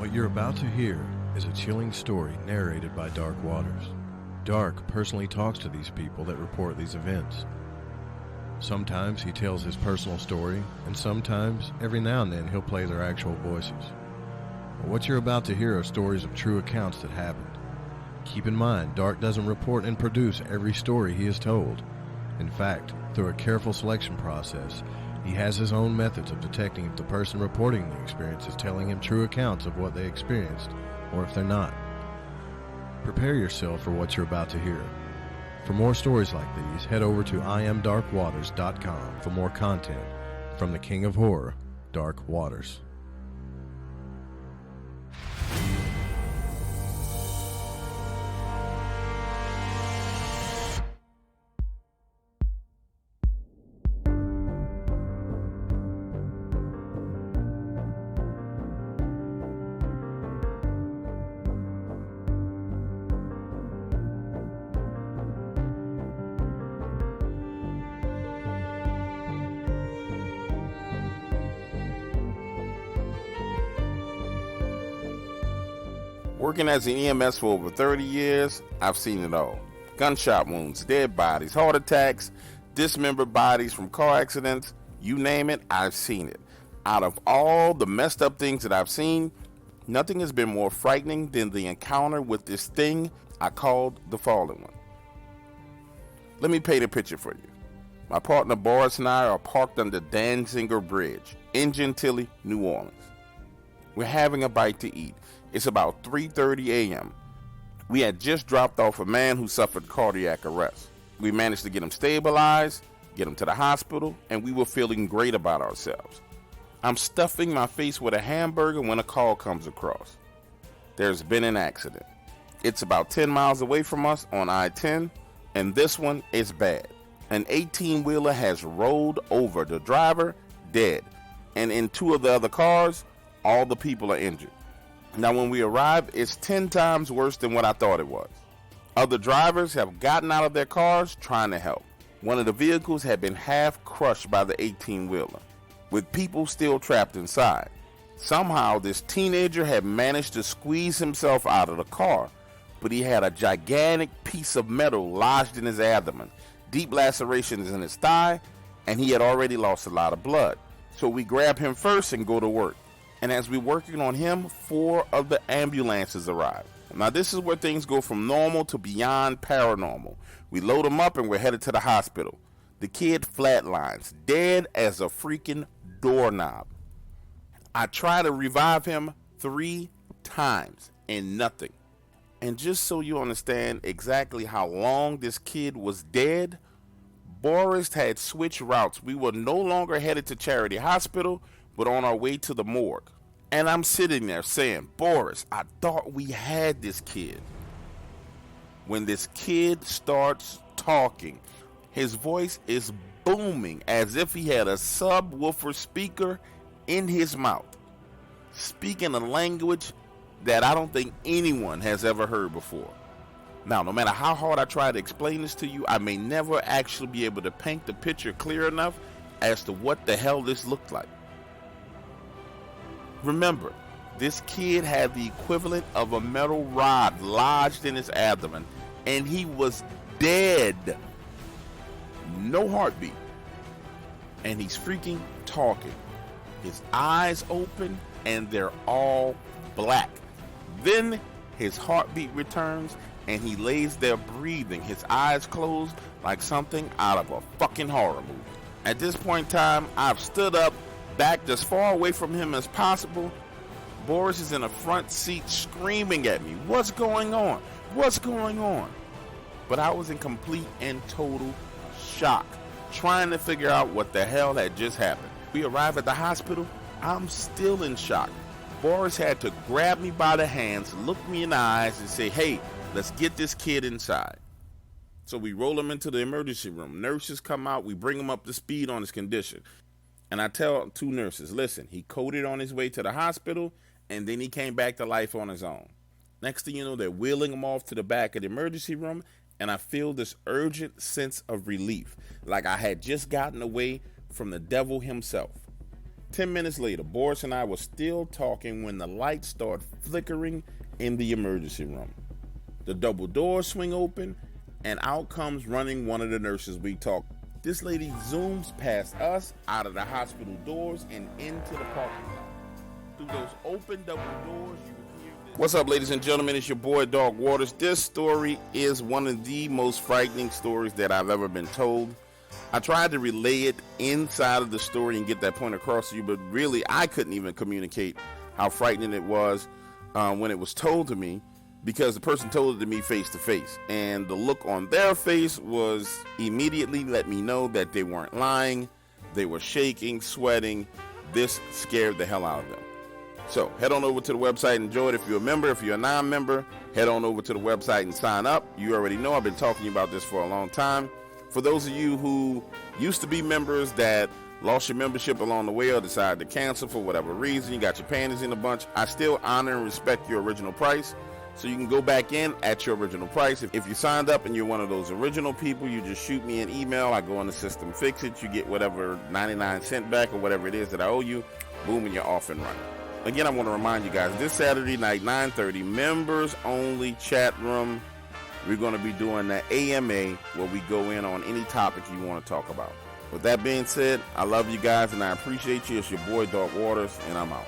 What you're about to hear is a chilling story narrated by Dark Waters. Dark personally talks to these people that report these events. Sometimes he tells his personal story, and sometimes, every now and then, he'll play their actual voices. But what you're about to hear are stories of true accounts that happened. Keep in mind, Dark doesn't report and produce every story he is told. In fact, through a careful selection process, he has his own methods of detecting if the person reporting the experience is telling him true accounts of what they experienced, or if they're not. Prepare yourself for what you're about to hear. For more stories like these, head over to IamDarkWaters.com for more content from the King of Horror, Dark Waters. Working as an EMS for over 30 years, I've seen it all. Gunshot wounds, dead bodies, heart attacks, dismembered bodies from car accidents, you name it, I've seen it. Out of all the messed up things that I've seen, nothing has been more frightening than the encounter with this thing I called the Fallen One. Let me paint a picture for you. My partner Boris and I are parked under Danziger Bridge in Gentilly, New Orleans. We're having a bite to eat. It's about 3:30 a.m. We had just dropped off a man who suffered cardiac arrest. We managed to get him stabilized, get him to the hospital, and we were feeling great about ourselves. I'm stuffing my face with a hamburger when a call comes across. There's been an accident. It's about 10 miles away from us on I-10, and this one is bad. An 18-wheeler has rolled over the driver, dead, and in two of the other cars, all the people are injured. Now, when we arrive, it's 10 times worse than what I thought it was. Other drivers have gotten out of their cars trying to help. One of the vehicles had been half crushed by the 18-wheeler, with people still trapped inside. Somehow, this teenager had managed to squeeze himself out of the car, but he had a gigantic piece of metal lodged in his abdomen, deep lacerations in his thigh, and he had already lost a lot of blood. So we grab him first and go to work. And as we're working on him, 4 of the ambulances arrive. Now this is where things go from normal to beyond paranormal. We load him up and we're headed to the hospital. The kid flatlines, dead as a freaking doorknob. I try to revive him 3 times and nothing. And just so you understand exactly how long this kid was dead, Boris had switched routes. We were no longer headed to Charity Hospital, but on our way to the morgue. And I'm sitting there saying, Boris, I thought we had this kid. When this kid starts talking, his voice is booming as if he had a subwoofer speaker in his mouth, speaking a language that I don't think anyone has ever heard before. Now, no matter how hard I try to explain this to you, I may never actually be able to paint the picture clear enough as to what the hell this looked like. Remember, this kid had the equivalent of a metal rod lodged in his abdomen, and he was dead. No heartbeat. And he's freaking talking. His eyes open, and they're all black. Then his heartbeat returns, and he lays there breathing, his eyes closed like something out of a fucking horror movie. At this point in time, I've stood up, backed as far away from him as possible. Boris is in the front seat screaming at me, "What's going on? What's going on?" But I was in complete and total shock, trying to figure out what the hell had just happened. We arrive at the hospital. I'm still in shock. Boris had to grab me by the hands, look me in the eyes, and say, "Hey, let's get this kid inside." So we roll him into the emergency room. Nurses come out. We bring him up to speed on his condition. And I tell 2 nurses, listen, he coded on his way to the hospital, and then he came back to life on his own. Next thing you know, they're wheeling him off to the back of the emergency room, and I feel this urgent sense of relief, like I had just gotten away from the devil himself. 10 minutes later, Boris and I were still talking when the lights start flickering in the emergency room. The double doors swing open, and out comes running one of the nurses we talked. This lady zooms past us, out of the hospital doors, and into the parking lot. Through those open double doors, you would hear this. What's up, ladies and gentlemen? It's your boy, Dog Waters. This story is one of the most frightening stories that I've ever been told. I tried to relay it inside of the story and get that point across to you, but really, I couldn't even communicate how frightening it was when it was told to me, because the person told it to me face to face, and the look on their face was immediately let me know that they weren't lying. They were shaking, sweating. This scared the hell out of them. So head on over to the website and enjoy it. If you're a member, if you're a non-member, head on over to the website and sign up. You already know I've been talking about this for a long time. For those of you who used to be members that lost your membership along the way or decided to cancel for whatever reason, you got your panties in a bunch, I still honor and respect your original price. So you can go back in at your original price. If you signed up and you're one of those original people, you just shoot me an email. I go in the system, fix it. You get whatever 99 cents back or whatever it is that I owe you. Boom, and you're off and running. Again, I want to remind you guys, this Saturday night, 9:30, members only chat room. We're going to be doing that AMA where we go in on any topic you want to talk about. With that being said, I love you guys and I appreciate you. It's your boy, Dog Waters, and I'm out.